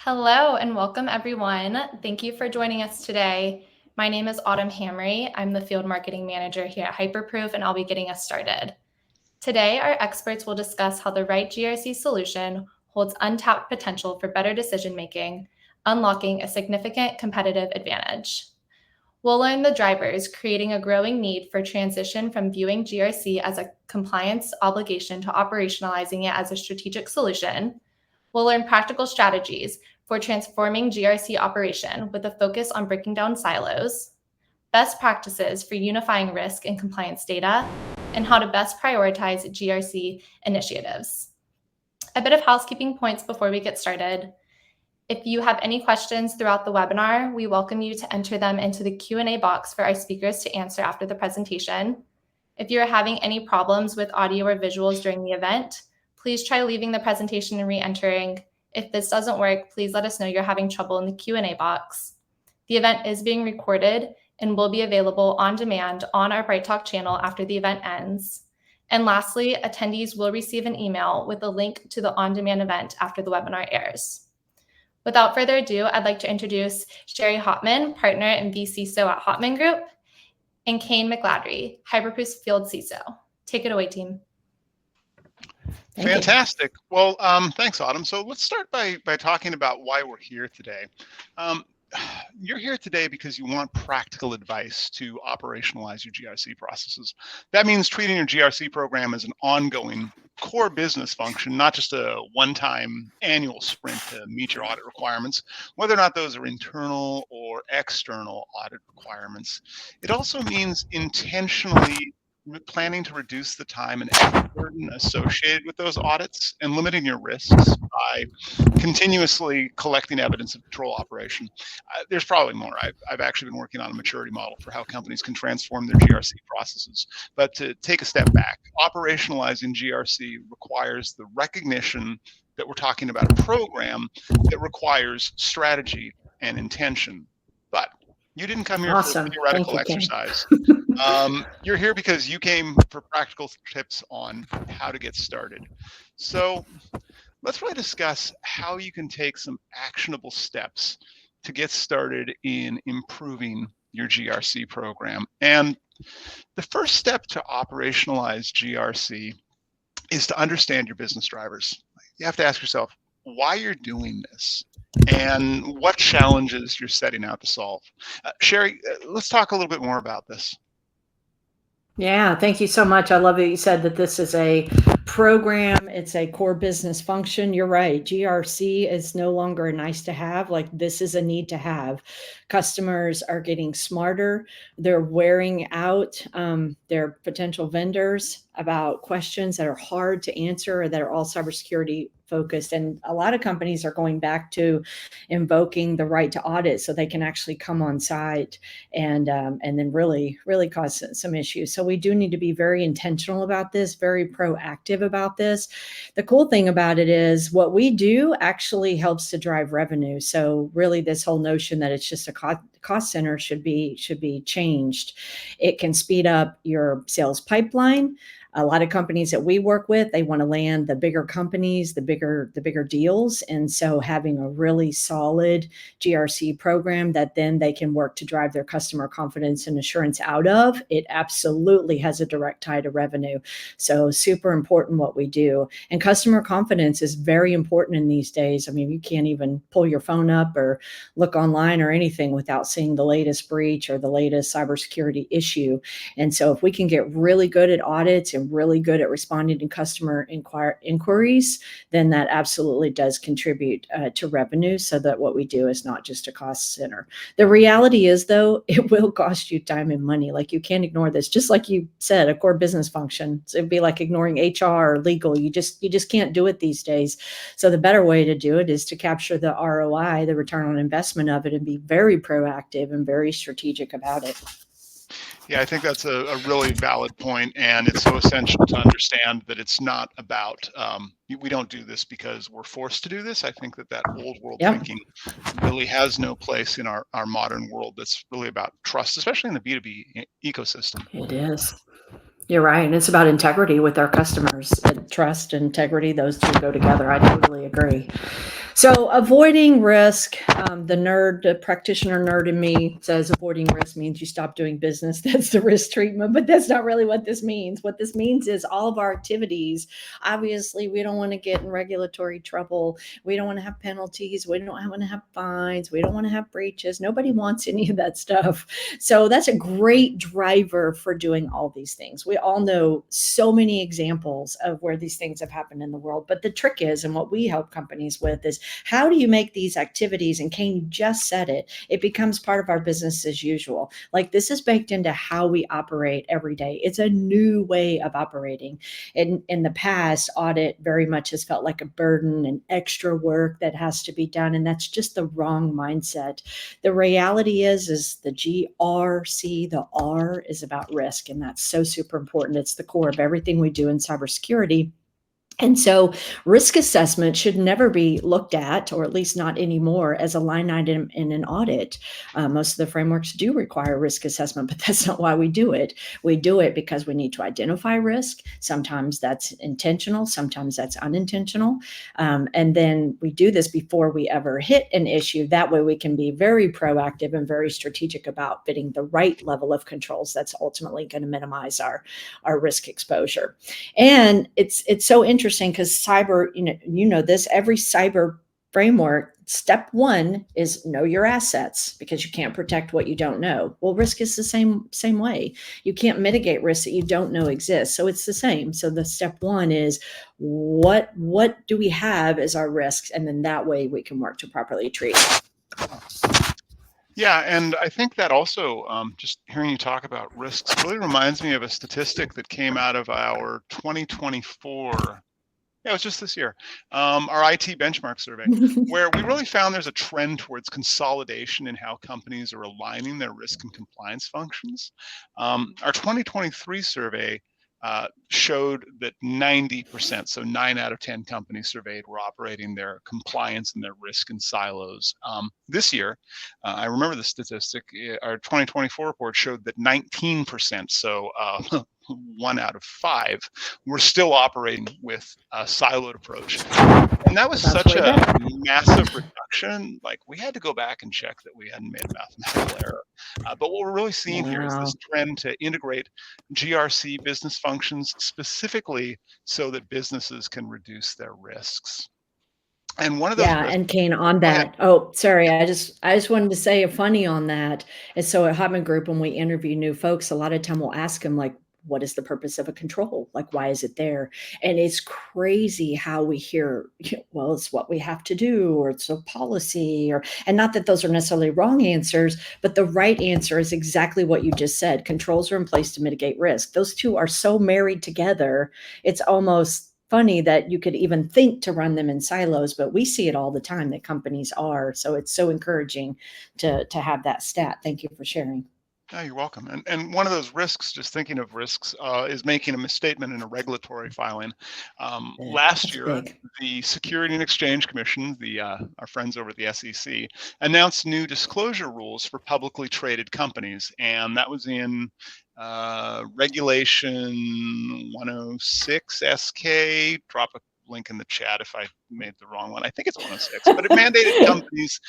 Hello and welcome everyone. Thank you for joining us today. My name is Autumn Hamry. I'm the Field Marketing Manager here at Hyperproof, and I'll be getting us started. Today, our experts will discuss how the right GRC solution holds untapped potential for better decision-making, unlocking a significant competitive advantage. We'll learn the drivers, creating a growing need for transition from viewing GRC as a compliance obligation to operationalizing it as a strategic solution. We'll learn practical strategies for transforming GRC operation with a focus on breaking down silos, best practices for unifying risk and compliance data, and how to best prioritize GRC initiatives. A bit of housekeeping points before we get started. If you have any questions throughout the webinar, we welcome you to enter them into the Q&A box for our speakers to answer after the presentation. If you're having any problems with audio or visuals during the event, please try leaving the presentation and re-entering. If this doesn't work, please let us know you're having trouble in the Q&A box. The event is being recorded and will be available on demand on our Bright Talk channel after the event ends. And lastly, attendees will receive an email with a link to the on-demand event after the webinar airs. Without further ado, I'd like to introduce Sherry Hopman, partner and VCSO at Hopman Group, and Kane McLadry, Hyperproof's Field CISO. Take it away, team. Fantastic. Well, thanks, Autumn. So let's start by talking about why we're here today. You're here today because you want practical advice to operationalize your GRC processes. That means treating your GRC program as an ongoing core business function, not just a one-time annual sprint to meet your audit requirements, whether or not those are internal or external audit requirements. It also means intentionally planning to reduce the time and effort burden associated with those audits and limiting your risks by continuously collecting evidence of control operation. There's probably more. I've actually been working on a maturity model for how companies can transform their GRC processes. But to take a step back, operationalizing GRC requires the recognition that we're talking about a program that requires strategy and intention. But you didn't come here for a theoretical exercise. You're here because you came for practical tips on how to get started. So let's really discuss how you can take some actionable steps to get started in improving your GRC program. And the first step to operationalize GRC is to understand your business drivers. You have to ask yourself why you're doing this and what challenges you're setting out to solve. Sherry, let's talk a little bit more about this. Yeah, thank you so much. I love that you said that this is a program. It's a core business function. You're right. GRC is no longer a nice to have. Like, this is a need to have. Customers are getting smarter. They're wearing out their potential vendors about questions that are hard to answer or that are all cybersecurity focused. And a lot of companies are going back to invoking the right to audit so they can actually come on site and then really cause some issues. So we do need to be very intentional about this, very proactive about this. The cool thing about it is what we do actually helps to drive revenue. So really this whole notion that it's just a cost center should be changed. It can speed up your sales pipeline. A lot of companies that we work with, they want to land the bigger companies, the bigger deals. And so having a really solid GRC program that then they can work to drive their customer confidence and assurance out of, it absolutely has a direct tie to revenue. So super important what we do. And customer confidence is very important in these days. I mean, you can't even pull your phone up or look online or anything without seeing the latest breach or the latest cybersecurity issue. And so if we can get really good at audits and really good at responding to customer inquiries, then that absolutely does contribute to revenue, so that what we do is not just a cost center. The reality is, though, it will cost you time and money. Like, you can't ignore this. Just like you said, a core business function. So it'd be like ignoring HR or legal. You just can't do it these days. So the better way to do it is to capture the ROI, the return on investment of it, and be very proactive and very strategic about it. Yeah, I think that's a really valid point, and it's so essential to understand that it's not about, we don't do this because we're forced to do this. I think that old world thinking really has no place in our modern world that's really about trust, especially in the B2B ecosystem. It is. You're right. And it's about integrity with our customers. Trust and integrity, those two go together. I totally agree. So avoiding risk, the practitioner nerd in me says avoiding risk means you stop doing business. That's the risk treatment, but that's not really what this means. What this means is all of our activities, obviously we don't want to get in regulatory trouble. We don't want to have penalties. We don't want to have fines. We don't want to have breaches. Nobody wants any of that stuff. So that's a great driver for doing all these things. We all know so many examples of where these things have happened in the world, but the trick is, and what we help companies with is, how do you make these activities, and Kane, you just said it becomes part of our business as usual. Like, this is baked into how we operate every day. It's a new way of operating. In the past, audit very much has felt like a burden and extra work that has to be done, and that's just the wrong mindset. The reality is the GRC, the R is about risk, and that's so super important. It's the core of everything we do in cybersecurity. And so risk assessment should never be looked at, or at least not anymore, as a line item in an audit. Most of the frameworks do require risk assessment, but that's not why we do it. We do it because we need to identify risk. Sometimes that's intentional, sometimes that's unintentional. And then we do this before we ever hit an issue. That way we can be very proactive and very strategic about fitting the right level of controls that's ultimately going to minimize our risk exposure. And it's so interesting because cyber, you know this, every cyber framework, step one is know your assets, because you can't protect what you don't know. Well, risk is the same way. You can't mitigate risks that you don't know exist. So it's the same. So the step one is what do we have as our risks, and then that way we can work to properly treat it. Yeah, and I think that also, just hearing you talk about risks really reminds me of a statistic that came out of our 2024, yeah, it was just this year, our IT benchmark survey, where we really found there's a trend towards consolidation in how companies are aligning their risk and compliance functions. Our 2023 survey showed that 90%, so 9 out of 10 companies surveyed, were operating their compliance and their risk in silos. This year, I remember the statistic, our 2024 report showed that 19%, so 1 out of 5, were still operating with a siloed approach. And that was such a massive reduction. Like, we had to go back and check that we hadn't made a mathematical error. But what we're really seeing here is this trend to integrate GRC business functions specifically so that businesses can reduce their risks. And one of those risks, and Kane, on that. Oh, sorry. I just wanted to say a funny on that. And so at Hotman Group, when we interview new folks, a lot of time we'll ask them, like, what is the purpose of a control? Like, why is it there? And it's crazy how we hear, well, it's what we have to do, or it's a policy, and not that those are necessarily wrong answers, but the right answer is exactly what you just said. Controls are in place to mitigate risk. Those two are so married together. It's almost funny that you could even think to run them in silos, but we see it all the time that companies are. So it's so encouraging to have that stat. Thank you for sharing. Yeah, you're welcome. And one of those risks, just thinking of risks, is making a misstatement in a regulatory filing. Last year, the Security and Exchange Commission, our friends over at the SEC, announced new disclosure rules for publicly traded companies, and that was in Regulation 106 SK. Drop a link in the chat if I made the wrong one. I think it's 106, but it mandated companies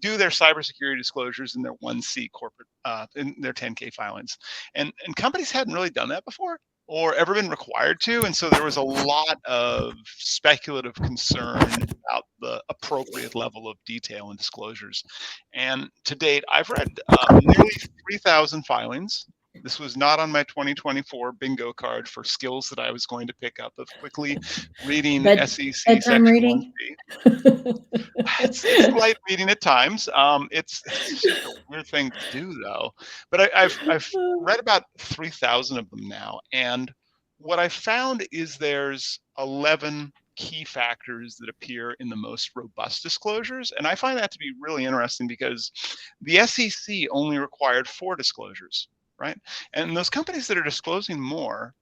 do their cybersecurity disclosures in their 1C corporate, in their 10K filings. And companies hadn't really done that before or ever been required to. And so there was a lot of speculative concern about the appropriate level of detail and disclosures. And to date, I've read nearly 3,000 filings. This was not on my 2024 bingo card for skills that I was going to pick up of quickly reading SEC Section 1C. It's light reading at times. It's just a weird thing to do, though. But I've read about 3,000 of them now, and what I found is there's 11 key factors that appear in the most robust disclosures, and I find that to be really interesting because the SEC only required 4 disclosures. Right? And those companies that are disclosing more,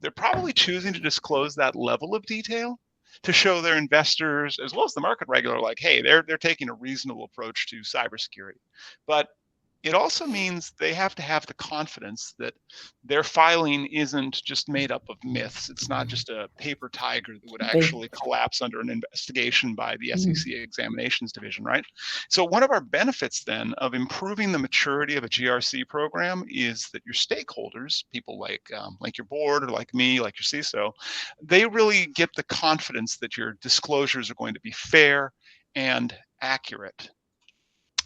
they're probably choosing to disclose that level of detail to show their investors, as well as the market regular, like, hey, they're taking a reasonable approach to cybersecurity. But It also means they have to have the confidence that their filing isn't just made up of myths. It's not just a paper tiger that would Big. actually collapse under an investigation by the Mm. SEC Examinations Division, right? So one of our benefits then of improving the maturity of a GRC program is that your stakeholders, people like your board or like me, like your CISO, they really get the confidence that your disclosures are going to be fair and accurate.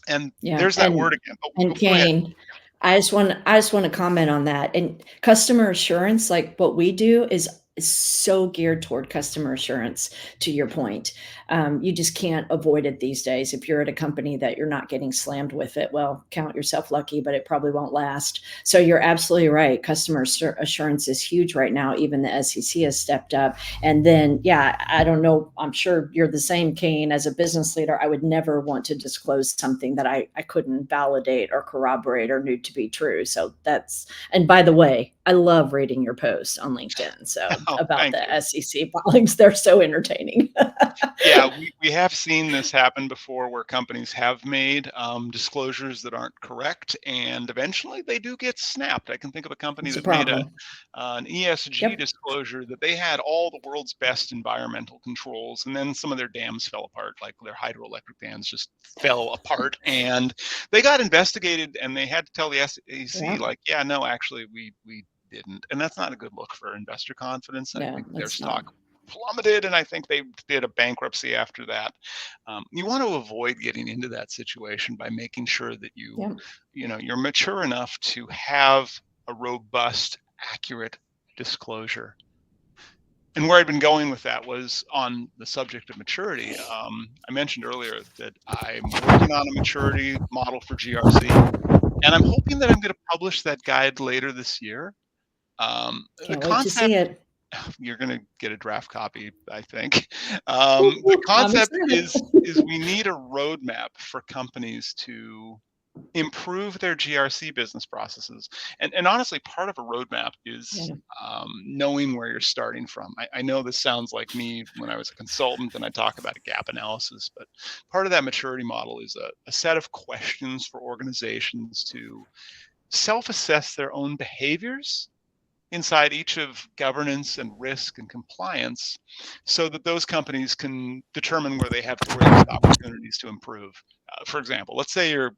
And Yeah. there's that word again. And Oh, go ahead. Kane, I just want to comment on that. And customer assurance, like what we do is so geared toward customer assurance, to your point. You just can't avoid it these days. If you're at a company that you're not getting slammed with it, well, count yourself lucky, but it probably won't last. So you're absolutely right. Customer assurance is huge right now. Even the SEC has stepped up. And then, yeah, I don't know. I'm sure you're the same, Kane. As a business leader, I would never want to disclose something that I couldn't validate or corroborate or knew to be true. So and by the way, I love reading your posts on LinkedIn. So Oh, about thank you. the SEC filings, they're so entertaining. Yeah, we have seen this happen before where companies have made disclosures that aren't correct, and eventually they do get snapped. I can think of a company It's a that made problem. an ESG Yep. disclosure that they had all the world's best environmental controls, and then some of their dams fell apart, like their hydroelectric dams just fell apart, and they got investigated, and they had to tell the SEC, Yeah. like, yeah, no, actually, we didn't, and that's not a good look for investor confidence. I No, think their it's stock not. plummeted, and I think they did a bankruptcy after that. You want to avoid getting into that situation by making sure that Yeah. you're mature enough to have a robust, accurate disclosure. And where I'd been going with that was on the subject of maturity. I mentioned earlier that I'm working on a maturity model for GRC, and I'm hoping that I'm going to publish that guide later this year. The Can't wait to see concept, it. you're going to get a draft copy, I think. Whoop, The whoop. I'm concept excited. is we need a roadmap for companies to improve their GRC business processes. And honestly, part of a roadmap is Yeah. knowing where you're starting from. I know this sounds like me when I was a consultant and I talk about a gap analysis, but part of that maturity model is a set of questions for organizations to self-assess their own behaviors inside each of governance and risk and compliance so that those companies can determine where they have greatest opportunities to improve. For example, let's say your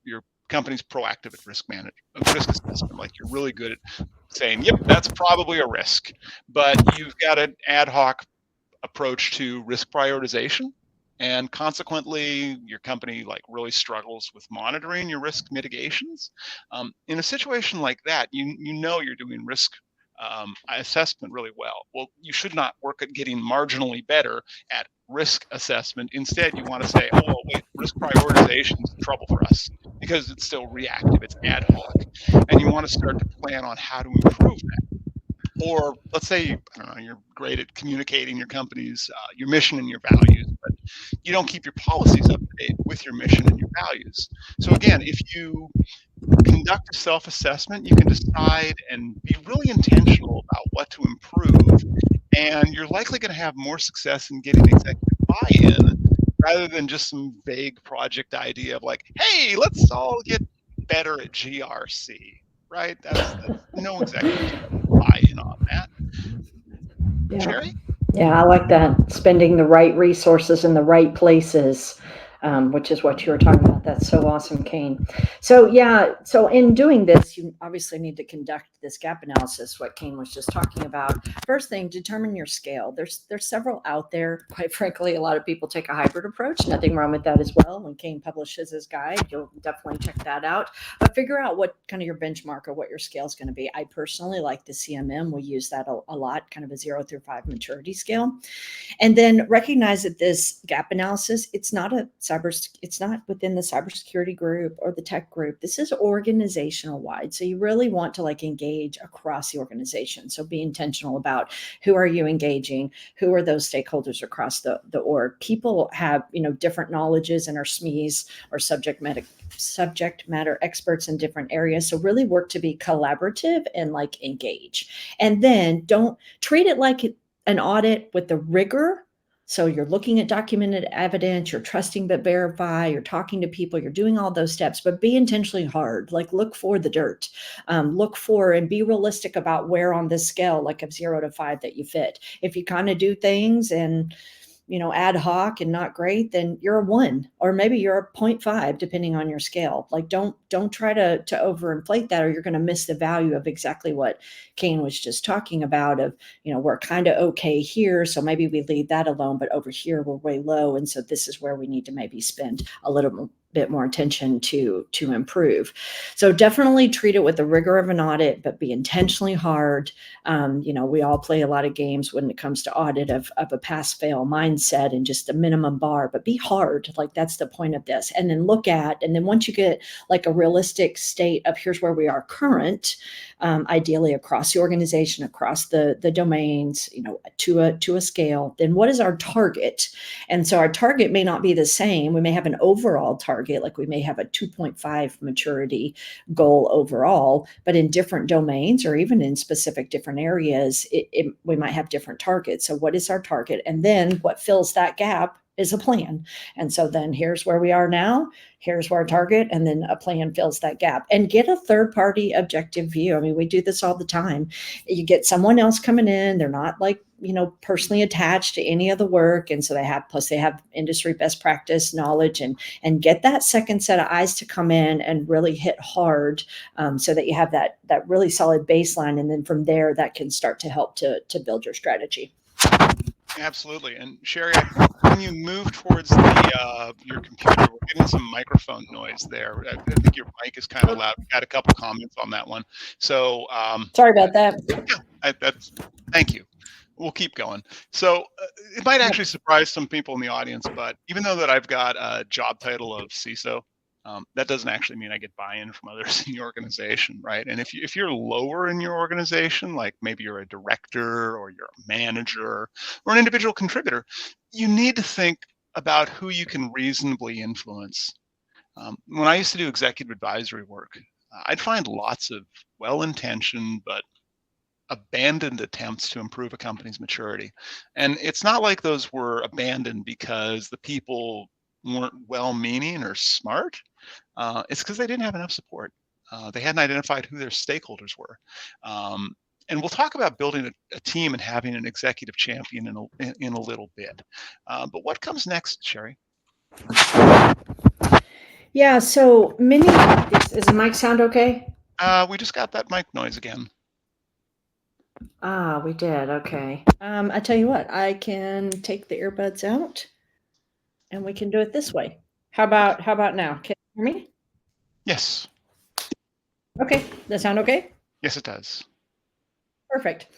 company's proactive at risk assessment, like you're really good at saying, yep, that's probably a risk, but you've got an ad hoc approach to risk prioritization, and consequently your company like really struggles with monitoring your risk mitigations. In a situation like that, you know you're doing risk assessment really well. Well, you should not work at getting marginally better at risk assessment. Instead, you want to say, oh, well, wait, risk prioritization is trouble for us because it's still reactive, it's ad hoc. And you want to start to plan on how to improve that. Or let's say, I don't know, you're great at communicating your company's, your mission and your values, but you don't keep your policies up to date with your mission and your values. So again, if you conduct a self-assessment, you can decide and be really intentional about what to improve, and you're likely going to have more success in getting executive buy-in rather than just some vague project idea of like, hey, let's all get better at GRC, right? That's no executive's going to buy in on that. Yeah. Sherry? Yeah, I like that. Spending the right resources in the right places, which is what you were talking about. That's so awesome, Kane. So yeah, so in doing this, you obviously need to conduct this gap analysis, what Kane was just talking about. First thing, determine your scale. There's several out there. Quite frankly, a lot of people take a hybrid approach. Nothing wrong with that as well. When Kane publishes his guide, you'll definitely check that out. But figure out what kind of your benchmark or what your scale is going to be. I personally like the CMM. We use that a lot, kind of a 0 through 5 maturity scale. And then recognize that this gap analysis, it's not within the cybersecurity group or the tech group. This is organizational wide. So you really want to like engage across the organization. So be intentional about who are you engaging, who are those stakeholders across the org. People have, different knowledges and are SMEs or subject matter experts in different areas. So really work to be collaborative and like engage. And then don't treat it like an audit with the rigor So you're looking at documented evidence, you're trusting but verify, you're talking to people, you're doing all those steps, but be intentionally hard. Like look for the dirt, look for and be realistic about where on this scale, like of 0 to 5 that you fit. If you kind of do things and ad hoc and not great, then you're a 1, or maybe you're a 0.5, depending on your scale. Like don't try to overinflate that, or you're going to miss the value of exactly what Kane was just talking about of, we're kind of okay here, so maybe we leave that alone, but over here we're way low. And so this is where we need to maybe spend a little bit more attention to improve. So definitely treat it with the rigor of an audit, but be intentionally hard. We all play a lot of games when it comes to audit of a pass fail mindset and just a minimum bar, but be hard. Like that's the point of this. And then and then once you get like a realistic state of here's where we are current, ideally across the organization, across the domains, to a scale, then what is our target? And so our target may not be the same. We may have an overall target, like we may have a 2.5 maturity goal overall, but in different domains or even in specific different areas, we might have different targets. So what is our target? And then what fills that gap is a plan. And so then here's where we are now, here's where our target, and then a plan fills that gap. And get a third party objective view. I mean, we do this all the time. You get someone else coming in, they're not like, personally attached to any of the work. And so they have industry best practice knowledge, and get that second set of eyes to come in and really hit hard, so that you have that really solid baseline. And then from there, that can start to help to build your strategy. Absolutely. And Sherry, when you move towards your computer, we're getting some microphone noise there. I think your mic is kind of loud. We got a couple comments on that one. So sorry about that. Yeah, thank you. We'll keep going. So it might actually surprise some people in the audience, but even though that I've got a job title of CISO, that doesn't actually mean I get buy-in from others in the organization, right? And if you're lower in your organization, like maybe you're a director or you're a manager or an individual contributor, you need to think about who you can reasonably influence. When I used to do executive advisory work, I'd find lots of well-intentioned but abandoned attempts to improve a company's maturity. And it's not like those were abandoned because the people weren't well-meaning or smart. It's because they didn't have enough support. They hadn't identified who their stakeholders were. And we'll talk about building a team and having an executive champion in a little bit. But what comes next, Sherry? Yeah, so many, is the mic sound okay? We just got that mic noise again. We did. Okay. I tell you what, I can take the earbuds out and we can do it this way. How about now? Can you hear me? Yes. Okay. Does that sound okay? Yes, it does. Perfect.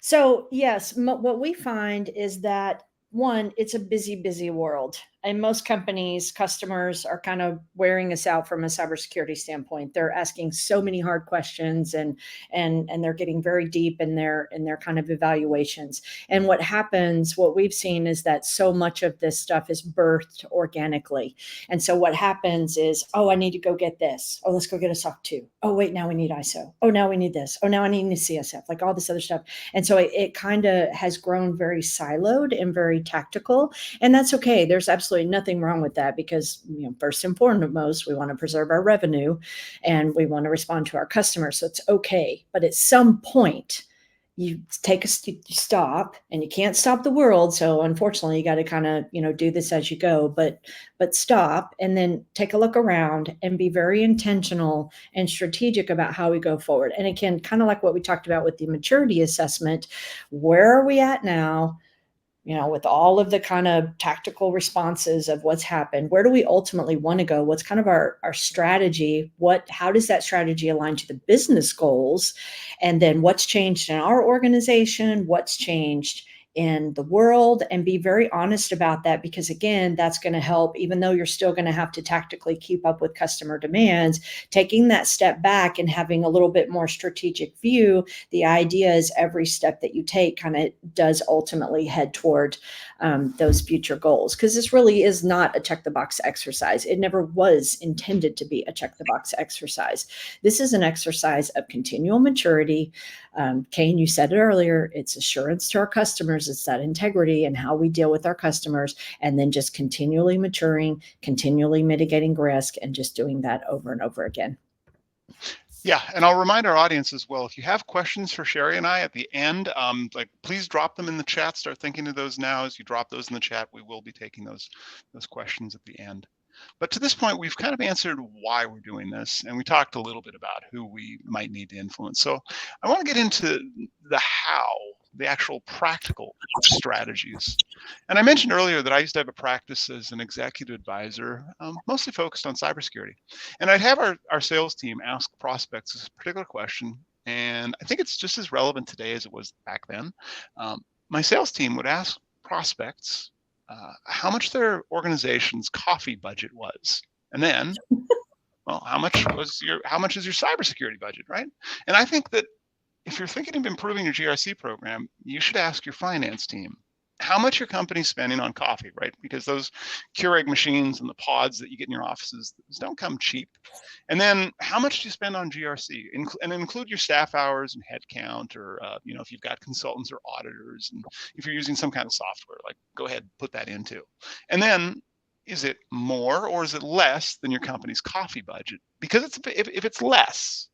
So yes, what we find is that one, it's a busy world. And most companies, customers are kind of wearing us out from a cybersecurity standpoint. They're asking so many hard questions, and they're getting very deep in their kind of evaluations. And what happens, what we've seen is that so much of this stuff is birthed organically. And so what happens is, oh, I need to go get this. Oh, let's go get a SOC 2. Oh, wait, now we need ISO. Oh, now we need this. Oh, now I need a CSF, like all this other stuff. And so it kind of has grown very siloed and very tactical. And that's okay. There's absolutely nothing wrong with that, because first and foremost, we want to preserve our revenue and we want to respond to our customers. So it's okay. But at some point, you take a stop, and you can't stop the world. So unfortunately, you got to kind of do this as you go. But stop and then take a look around and be very intentional and strategic about how we go forward. And again, kind of like what we talked about with the maturity assessment, where are we at now? With all of the kind of tactical responses of what's happened, where do we ultimately want to go? What's kind of our strategy? How does that strategy align to the business goals? And then what's changed in our organization? What's changed in the world? And be very honest about that, because again, that's going to help, even though you're still going to have to tactically keep up with customer demands, taking that step back and having a little bit more strategic view. The idea is every step that you take kind of does ultimately head toward those future goals, because this really is not a check the box exercise. It never was intended to be a check the box exercise. This is an exercise of continual maturity, Kane, you said it earlier, it's assurance to our customers. It's that integrity and how we deal with our customers, and then just continually maturing, continually mitigating risk, and just doing that over and over again. Yeah, and I'll remind our audience as well, if you have questions for Sherry and I at the end, please drop them in the chat. Start thinking of those now. As you drop those in the chat, we will be taking those questions at the end. But to this point, we've kind of answered why we're doing this, and we talked a little bit about who we might need to influence. So I want to get into the how, the actual practical strategies. And I mentioned earlier that I used to have a practice as an executive advisor, mostly focused on cybersecurity. And I'd have our sales team ask prospects this particular question, and I think it's just as relevant today as it was back then. My sales team would ask prospects how much their organization's coffee budget was, and then, well, how much is your cybersecurity budget, right? And I think that if you're thinking of improving your GRC program, you should ask your finance team how much your company's spending on coffee, right? Because those Keurig machines and the pods that you get in your offices, those don't come cheap. And then how much do you spend on GRC? And include your staff hours and headcount, or if you've got consultants or auditors, and if you're using some kind of software, like go ahead and put that into. And then, is it more or is it less than your company's coffee budget? Because if it's less,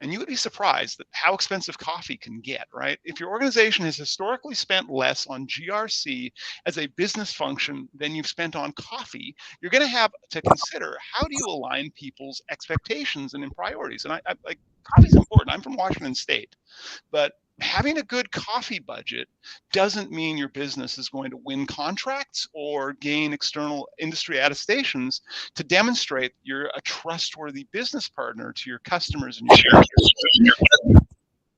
and you would be surprised at how expensive coffee can get, right? If your organization has historically spent less on GRC as a business function than you've spent on coffee, you're going to have to consider, how do you align people's expectations and in priorities? And I like, coffee's important. I'm from Washington State, but having a good coffee budget doesn't mean your business is going to win contracts or gain external industry attestations to demonstrate you're a trustworthy business partner to your customers and your shareholders.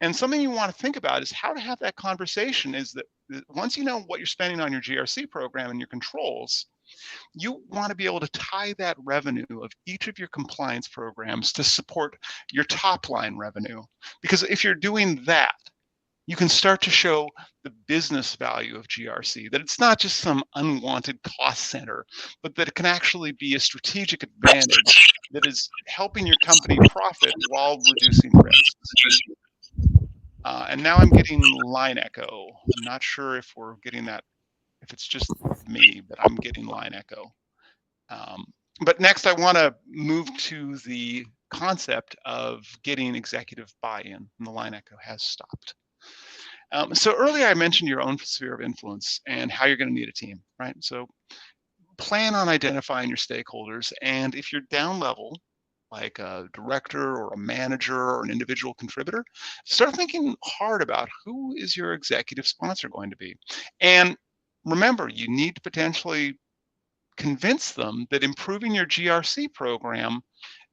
And something you want to think about is how to have that conversation is that once you know what you're spending on your GRC program and your controls, you want to be able to tie that revenue of each of your compliance programs to support your top line revenue. Because if you're doing that, you can start to show the business value of GRC, that it's not just some unwanted cost center, but that it can actually be a strategic advantage that is helping your company profit while reducing risks. And now I'm getting line echo. I'm not sure if we're getting that, if it's just me, but I'm getting line echo. But next I want to move to the concept of getting executive buy-in, and the line echo has stopped. So earlier I mentioned your own sphere of influence and how you're going to need a team, right? So plan on identifying your stakeholders, and if you're down level, like a director or a manager or an individual contributor, start thinking hard about who is your executive sponsor going to be. And remember, you need to potentially convince them that improving your GRC program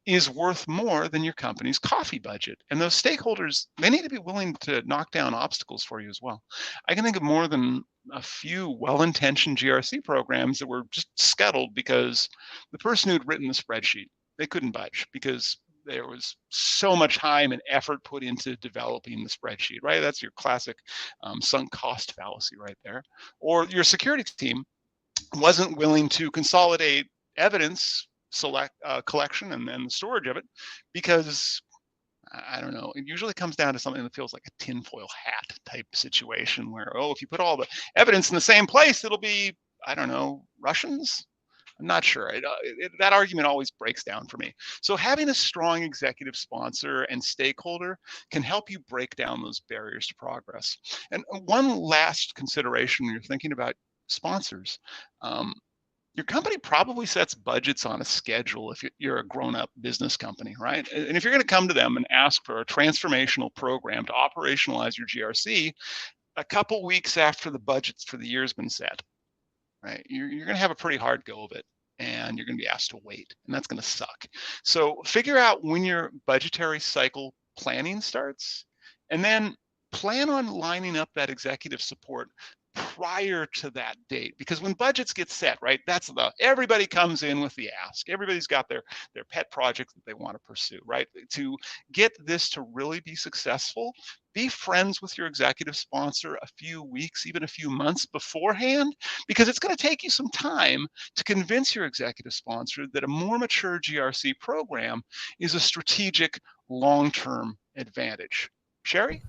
is worth more than your company's coffee budget. And those stakeholders, they need to be willing to knock down obstacles for you as well. I can think of more than a few well-intentioned GRC programs that were just scuttled because the person who'd written the spreadsheet, they couldn't budge because there was so much time and effort put into developing the spreadsheet, right? That's your classic sunk cost fallacy right there. Or your security team wasn't willing to consolidate evidence collection and then the storage of it, because I don't know, it usually comes down to something that feels like a tinfoil hat type situation where, oh, if you put all the evidence in the same place, it'll be, I don't know, Russians? I'm not sure. That argument always breaks down for me. So having a strong executive sponsor and stakeholder can help you break down those barriers to progress. And one last consideration when you're thinking about sponsors, your company probably sets budgets on a schedule if you're a grown-up business company, right? And if you're going to come to them and ask for a transformational program to operationalize your GRC a couple weeks after the budgets for the year has been set, right? You're going to have a pretty hard go of it, and you're going to be asked to wait, and that's going to suck. So figure out when your budgetary cycle planning starts, and then plan on lining up that executive support prior to that date, because when budgets get set, right, that's everybody comes in with the ask. Everybody's got their pet project that they want to pursue, right? To get this to really be successful, be friends with your executive sponsor a few weeks, even a few months beforehand, because it's going to take you some time to convince your executive sponsor that a more mature GRC program is a strategic long-term advantage. Sherry?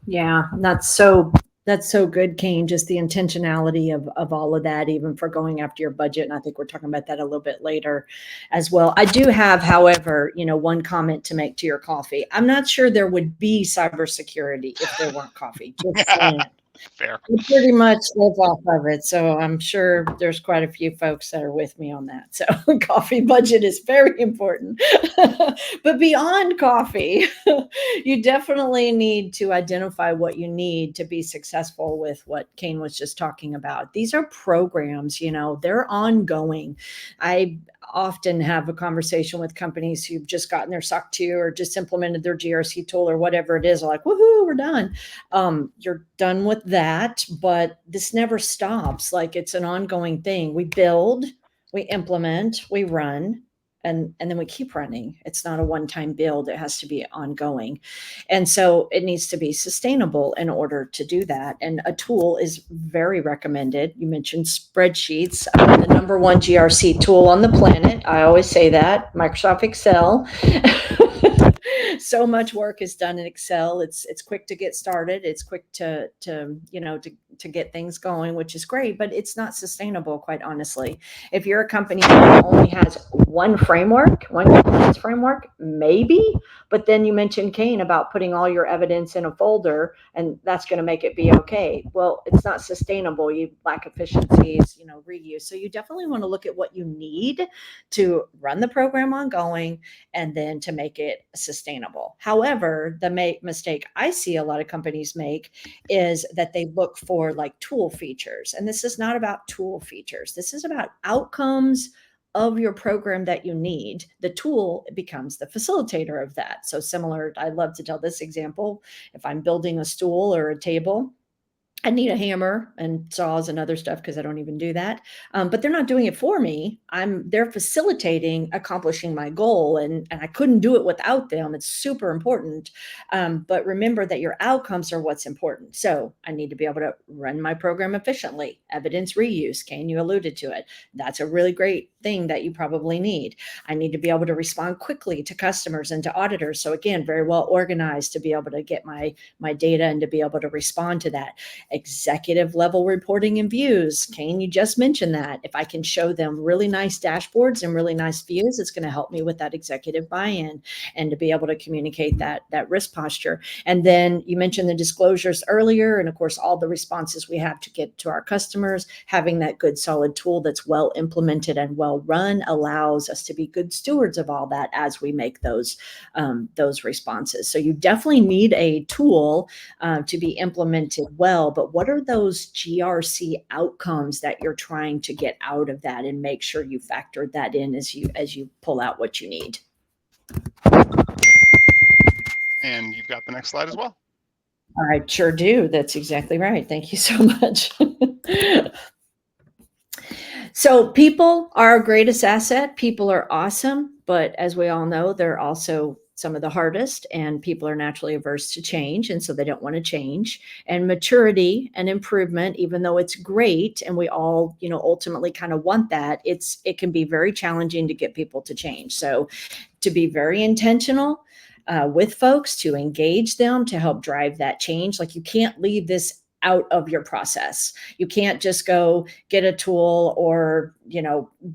Yeah, that's so good, Kane. Just the intentionality of all of that, even for going after your budget. And I think we're talking about that a little bit later as well. I do have, however, one comment to make to your coffee. I'm not sure there would be cybersecurity if there weren't coffee. Just saying. Fair. We pretty much live off of it. So I'm sure there's quite a few folks that are with me on that. So coffee budget is very important. But beyond coffee, you definitely need to identify what you need to be successful with what Kane was just talking about. These are programs, they're ongoing. I often have a conversation with companies who've just gotten their SOC 2 or just implemented their GRC tool or whatever it is. They're like, woohoo, we're done. You're done with that, but this never stops. Like, it's an ongoing thing. We build, we implement, we run, and then we keep running. It's not a one-time build. It has to be ongoing. And so it needs to be sustainable in order to do that. And a tool is very recommended. You mentioned spreadsheets. The number one GRC tool on the planet. I always say that, Microsoft Excel. So much work is done in Excel. It's quick to get started. It's quick to get things going, which is great, but it's not sustainable, quite honestly. If you're a company that only has one compliance framework, maybe. But then you mentioned, Kane, about putting all your evidence in a folder, and that's going to make it be okay. Well, it's not sustainable. You lack efficiencies, reuse. So you definitely want to look at what you need to run the program ongoing and then to make it sustainable. However, the mistake I see a lot of companies make is that they look for like tool features. And this is not about tool features. This is about outcomes of your program that you need. The tool becomes the facilitator of that. So similar, I love to tell this example. If I'm building a stool or a table, I need a hammer and saws and other stuff because I don't even do that. But they're not doing it for me. They're facilitating accomplishing my goal, and I couldn't do it without them. It's super important. But remember that your outcomes are what's important. So I need to be able to run my program efficiently. Evidence reuse, Kane, you alluded to it. That's a really great thing that you probably need. I need to be able to respond quickly to customers and to auditors. So again, very well organized to be able to get my data and to be able to respond to that. Executive level reporting and views. Kane, you just mentioned that. If I can show them really nice dashboards and really nice views, it's going to help me with that executive buy-in and to be able to communicate that risk posture. And then you mentioned the disclosures earlier, and of course, all the responses we have to get to our customers. Having that good solid tool that's well implemented and well run allows us to be good stewards of all that as we make those responses. So you definitely need a tool to be implemented well, but what are those GRC outcomes that you're trying to get out of that, and make sure you factor that in as you pull out what you need. And you've got the next slide as well. I sure do. That's exactly right. Thank you so much. So people are our greatest asset. People are awesome, but as we all know, they're also some of the hardest, and people are naturally averse to change, and so they don't want to change. And maturity and improvement, even though it's great and we all ultimately kind of want that, it can be very challenging to get people to change. So to be very intentional with folks, to engage them, to help drive that change. Like, you can't leave this out of your process. You can't just go get a tool or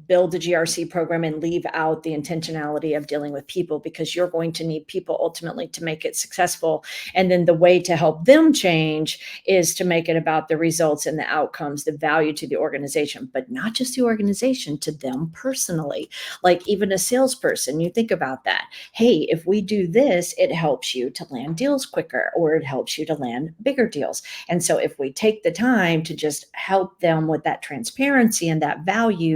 build a GRC program and leave out the intentionality of dealing with people, because you're going to need people ultimately to make it successful. And then the way to help them change is to make it about the results and the outcomes, the value to the organization, but not just the organization, to them personally. Like, even a salesperson, you think about that. Hey, if we do this, it helps you to land deals quicker, or it helps you to land bigger deals. And so if we take the time to just help them with that transparency and that value,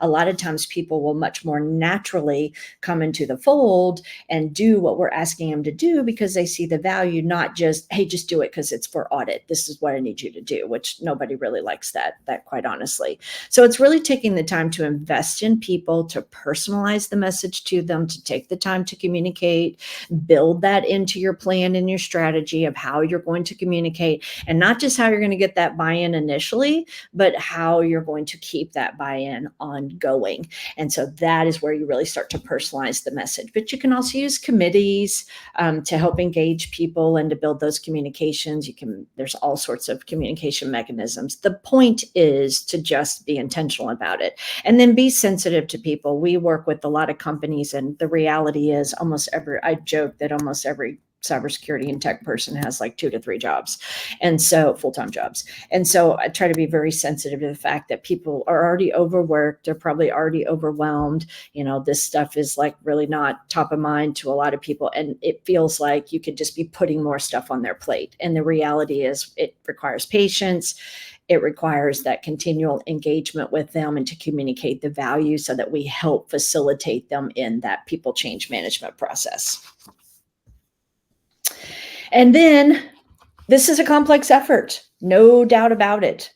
a lot of times people will much more naturally come into the fold and do what we're asking them to do, because they see the value, not just, hey, just do it because it's for audit. This is what I need you to do, which nobody really likes that quite honestly. So it's really taking the time to invest in people, to personalize the message to them, to take the time to communicate, build that into your plan and your strategy of how you're going to communicate, and not just how you're going to get that buy-in initially, but how you're going to keep that buy-in in ongoing. And so that is where you really start to personalize the message. But you can also use committees to help engage people and to build those communications. There's all sorts of communication mechanisms. The point is to just be intentional about it and then be sensitive to people. We work with a lot of companies, and the reality is I joke that almost every cybersecurity and tech person has like 2 to 3 jobs, and so full-time jobs. And so I try to be very sensitive to the fact that people are already overworked. They're probably already overwhelmed. This stuff is like really not top of mind to a lot of people. And it feels like you could just be putting more stuff on their plate. And the reality is it requires patience. It requires that continual engagement with them and to communicate the value so that we help facilitate them in that people change management process. And then this is a complex effort, no doubt about it.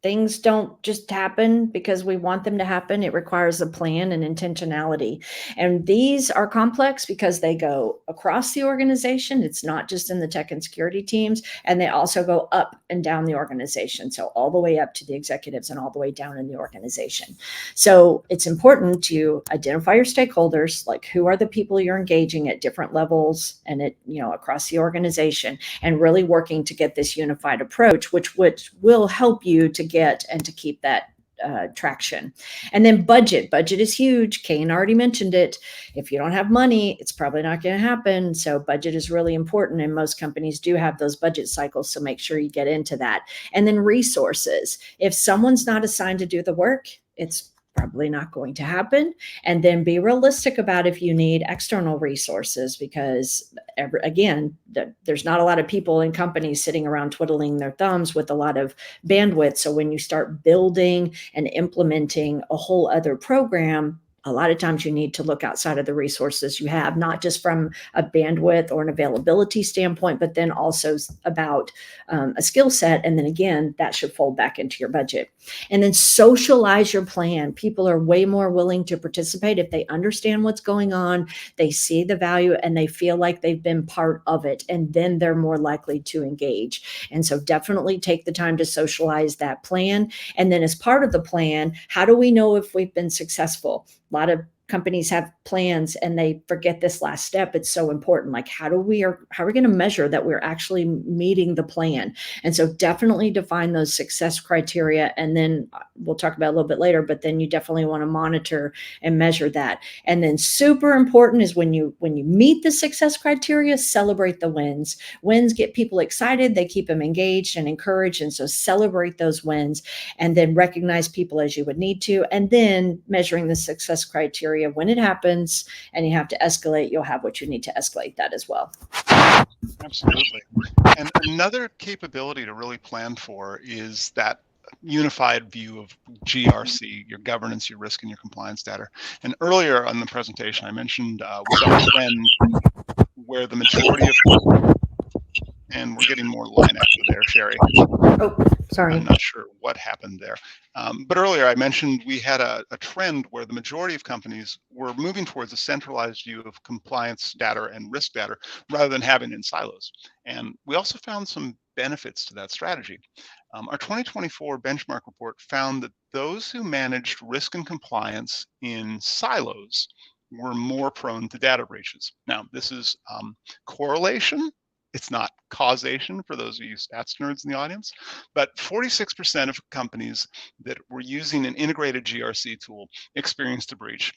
Things don't just happen because we want them to happen. It requires a plan and intentionality. And these are complex because they go across the organization. It's not just in the tech and security teams, and they also go up and down the organization. So all the way up to the executives and all the way down in the organization. So it's important to identify your stakeholders, like who are the people you're engaging at different levels and across the organization, and really working to get this unified approach, which will help you to get and to keep that traction. And then budget is huge. Kane already mentioned it. If you don't have money, it's probably not going to happen. So budget is really important, and most companies do have those budget cycles, so make sure you get into that. And then resources. If someone's not assigned to do the work, it's probably not going to happen. And then be realistic about if you need external resources, because there's not a lot of people in companies sitting around twiddling their thumbs with a lot of bandwidth. So when you start building and implementing a whole other program, a lot of times you need to look outside of the resources you have, not just from a bandwidth or an availability standpoint, but then also about a skill set. And then again, that should fold back into your budget. And then socialize your plan. People are way more willing to participate if they understand what's going on, they see the value, and they feel like they've been part of it. And then they're more likely to engage. And so definitely take the time to socialize that plan. And then as part of the plan, how do we know if we've been successful? A lot of companies have plans and they forget this last step. It's so important. Like, how are we going to measure that we're actually meeting the plan? And so definitely define those success criteria. And then we'll talk about a little bit later, but then you definitely want to monitor and measure that. And then super important is when you meet the success criteria, celebrate the wins. Wins get people excited. They keep them engaged and encouraged. And so celebrate those wins, and then recognize people as you would need to. And then measuring the success criteria when it happens and you have to escalate, you'll have what you need to escalate that as well. Absolutely. And another capability to really plan for is that unified view of GRC, your governance, your risk, and your compliance data. And earlier on the presentation, I mentioned we saw a trend where the majority of, and we're getting more line echo there, Sherry. Oh, sorry. I'm not sure what happened there. But earlier I mentioned we had a trend where the majority of companies were moving towards a centralized view of compliance data and risk data rather than having it in silos. And we also found some benefits to that strategy. Our 2024 benchmark report found that those who managed risk and compliance in silos were more prone to data breaches. Now, this is correlation. It's not causation for those of you stats nerds in the audience, but 46% of companies that were using an integrated GRC tool experienced a breach,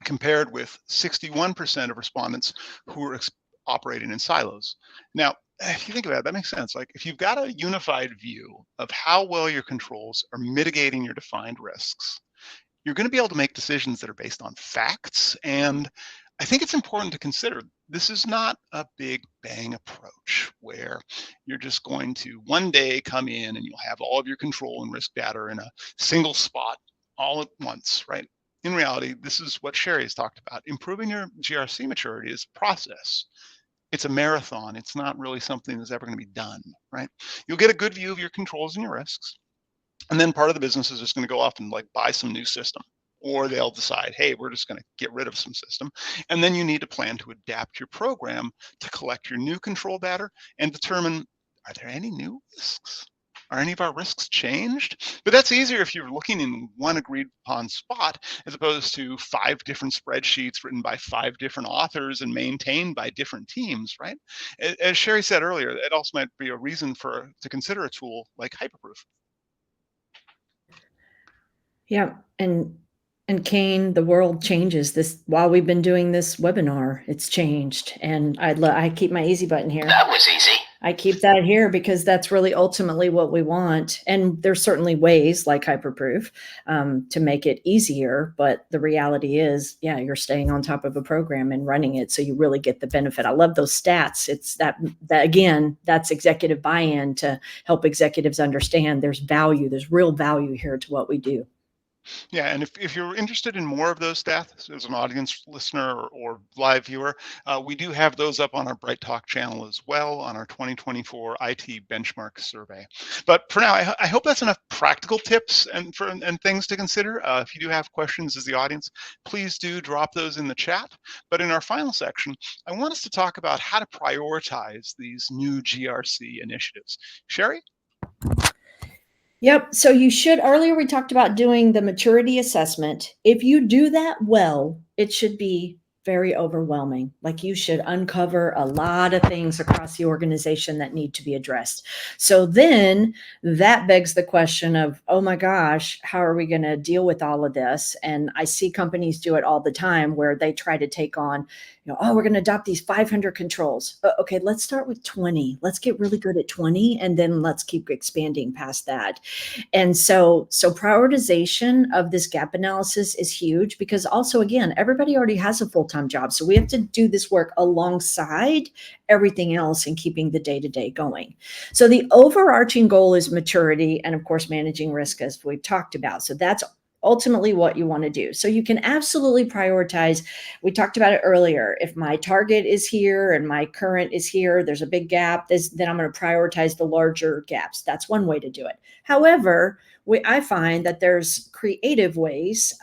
compared with 61% of respondents who were operating in silos. Now, if you think about it, that makes sense. Like, if you've got a unified view of how well your controls are mitigating your defined risks, you're going to be able to make decisions that are based on facts. And I think it's important to consider this is not a big bang approach where you're just going to one day come in and you'll have all of your control and risk data in a single spot all at once, right? In reality, this is what Sherry has talked about. Improving your GRC maturity is a process. It's a marathon. It's not really something that's ever going to be done, right? You'll get a good view of your controls and your risks. And then part of the business is just going to go off and like buy some new system, or they'll decide, hey, we're just going to get rid of some system. And then you need to plan to adapt your program to collect your new control data and determine, are there any new risks? Are any of our risks changed? But that's easier if you're looking in one agreed upon spot, as opposed to 5 different spreadsheets written by 5 different authors and maintained by different teams, right? As Sherry said earlier, it also might be a reason to consider a tool like Hyperproof. Yeah, and Kane, the world changes. This while we've been doing this webinar, it's changed, and I keep my easy button here. That was easy. I keep that here because that's really ultimately what we want. And there's certainly ways like Hyperproof to make it easier. But the reality is, yeah, you're staying on top of a program and running it. So you really get the benefit. I love those stats. It's that again, that's executive buy-in to help executives understand there's value. There's real value here to what we do. Yeah, and if you're interested in more of those stats as an audience listener or live viewer, we do have those up on our Bright Talk channel as well on our 2024 IT benchmark survey. But for now, I hope that's enough practical tips and things to consider. If you do have questions as the audience, please do drop those in the chat. But in our final section, I want us to talk about how to prioritize these new GRC initiatives. Sherry? Yep. So you should, earlier we talked about doing the maturity assessment. If you do that well, it should be very overwhelming. Like you should uncover a lot of things across the organization that need to be addressed. So then that begs the question of, oh my gosh, how are we going to deal with all of this? And I see companies do it all the time where they try to take on, oh, we're going to adopt these 500 controls. Okay, let's start with 20. Let's get really good at 20, and then let's keep expanding past that. And so prioritization of this gap analysis is huge because also, again, everybody already has a full-time job. So we have to do this work alongside everything else and keeping the day-to-day going. So the overarching goal is maturity and, of course, managing risk, as we've talked about. So that's ultimately what you want to do. So you can absolutely prioritize. We talked about it earlier. If my target is here and my current is here, there's a big gap, then I'm going to prioritize the larger gaps. That's one way to do it. However, I find that there's creative ways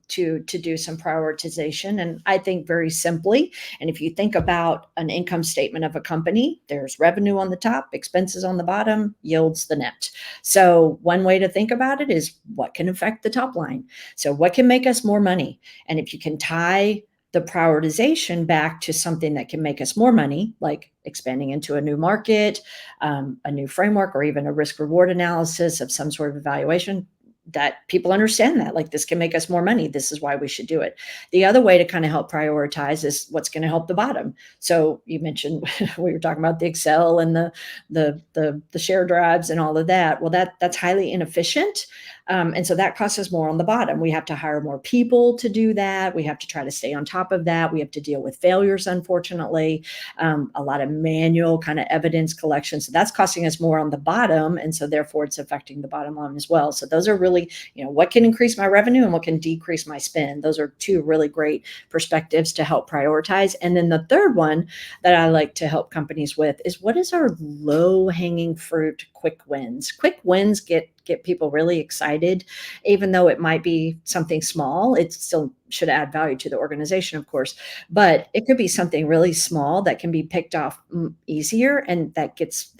to do some prioritization. And I think very simply, and if you think about an income statement of a company, there's revenue on the top, expenses on the bottom, yields the net. So one way to think about it is what can affect the top line. So what can make us more money? And if you can tie the prioritization back to something that can make us more money, like expanding into a new market, a new framework, or even a risk reward analysis of some sort of evaluation, that people understand that like this can make us more money. This is why we should do it. The other way to kind of help prioritize is what's going to help the bottom. So you mentioned we were talking about the Excel and the share drives and all of that. Well, that's highly inefficient. And so that costs us more on the bottom. We have to hire more people to do that. We have to try to stay on top of that. We have to deal with failures, unfortunately, a lot of manual kind of evidence collection. So that's costing us more on the bottom. And so therefore it's affecting the bottom line as well. So those are really, what can increase my revenue and what can decrease my spend. Those are two really great perspectives to help prioritize. And then the third one that I like to help companies with is what is our low hanging fruit quick wins. Quick wins get people really excited, even though it might be something small. It still should add value to the organization, of course, but it could be something really small that can be picked off easier, and that gets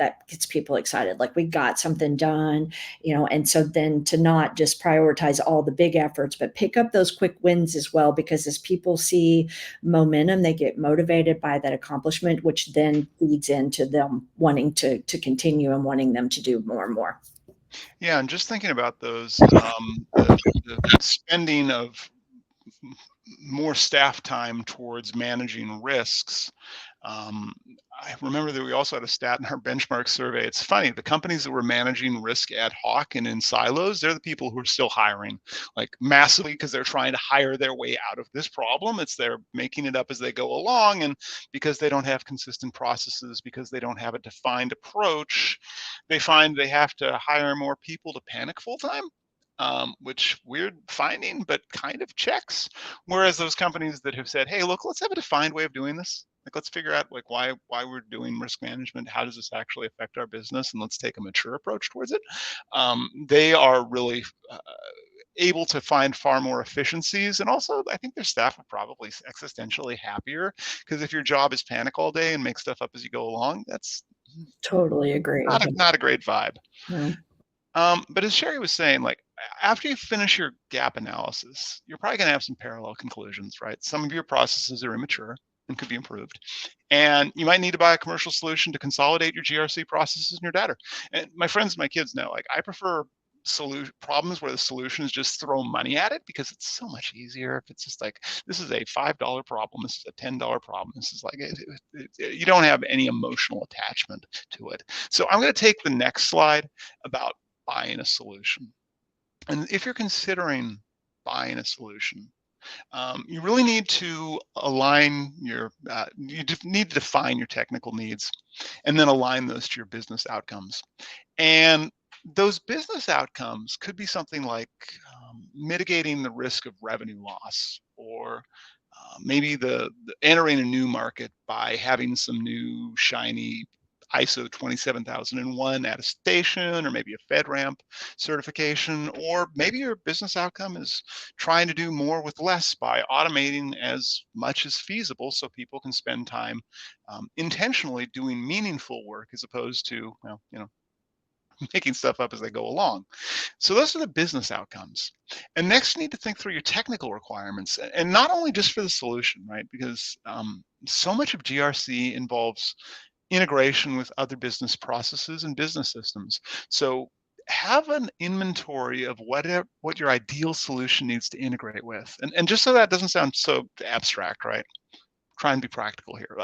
people excited. Like we got something done, and so then to not just prioritize all the big efforts, but pick up those quick wins as well, because as people see momentum, they get motivated by that accomplishment, which then feeds into them wanting to continue and wanting them to do more and more. Yeah, and just thinking about those, the spending of more staff time towards managing risks. I remember that we also had a stat in our benchmark survey. It's funny, the companies that were managing risk ad hoc and in silos, they're the people who are still hiring, like massively, because they're trying to hire their way out of this problem. They're making it up as they go along, and because they don't have consistent processes, because they don't have a defined approach, they find they have to hire more people to panic full time. Which weird finding, but kind of checks. Whereas those companies that have said, hey, look, let's have a defined way of doing this. Like, let's figure out like why we're doing risk management. How does this actually affect our business? And let's take a mature approach towards it. They are really able to find far more efficiencies. And also, I think their staff are probably existentially happier, because if your job is panic all day and make stuff up as you go along, that's Totally agree. not a great vibe. No. But as Sherry was saying, like after you finish your gap analysis, you're probably going to have some parallel conclusions, right? Some of your processes are immature and could be improved. And you might need to buy a commercial solution to consolidate your GRC processes and your data. And my friends, my kids know, like I prefer problems where the solution is just throw money at it, because it's so much easier if it's just like, this is a $5 problem, this is a $10 problem, this is like you don't have any emotional attachment to it. So I'm going to take the next slide about buying a solution. And if you're considering buying a solution, you really need to align your, you need to define your technical needs and then align those to your business outcomes. And those business outcomes could be something like mitigating the risk of revenue loss, or maybe the entering a new market by having some new shiny ISO 27001 attestation, or maybe a FedRAMP certification, or maybe your business outcome is trying to do more with less by automating as much as feasible so people can spend time intentionally doing meaningful work as opposed to, well, making stuff up as they go along. So those are the business outcomes. And next, you need to think through your technical requirements, and not only just for the solution, right? Because so much of GRC involves integration with other business processes and business systems. So have an inventory of what your ideal solution needs to integrate with. And just so that doesn't sound so abstract, right? Try and be practical here.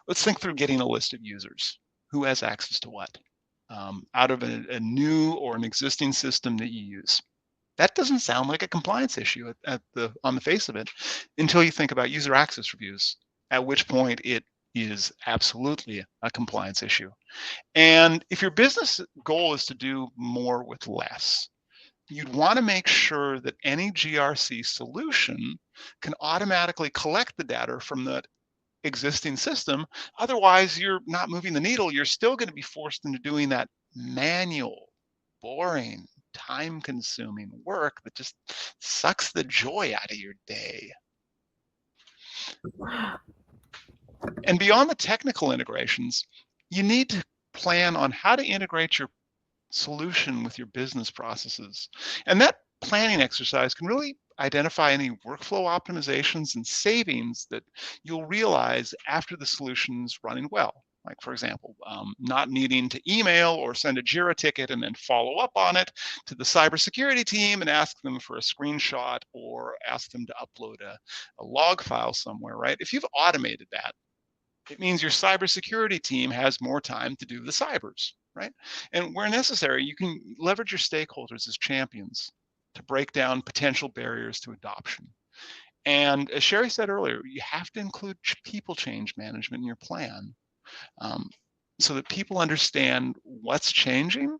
Let's think through getting a list of users. Who has access to what? Out of a new or an existing system that you use. That doesn't sound like a compliance issue on the face of it, until you think about user access reviews, at which point it is absolutely a compliance issue. And if your business goal is to do more with less, you'd want to make sure that any GRC solution can automatically collect the data from that existing system. Otherwise, you're not moving the needle. You're still going to be forced into doing that manual, boring, time-consuming work that just sucks the joy out of your day. And beyond the technical integrations, you need to plan on how to integrate your solution with your business processes. And that planning exercise can really identify any workflow optimizations and savings that you'll realize after the solution's running well. Like, for example, not needing to email or send a JIRA ticket and then follow up on it to the cybersecurity team and ask them for a screenshot or ask them to upload a log file somewhere, right? If you've automated that, it means your cybersecurity team has more time to do the cybers, right? And where necessary, you can leverage your stakeholders as champions to break down potential barriers to adoption. And as Sherry said earlier, you have to include people change management in your plan, so that people understand what's changing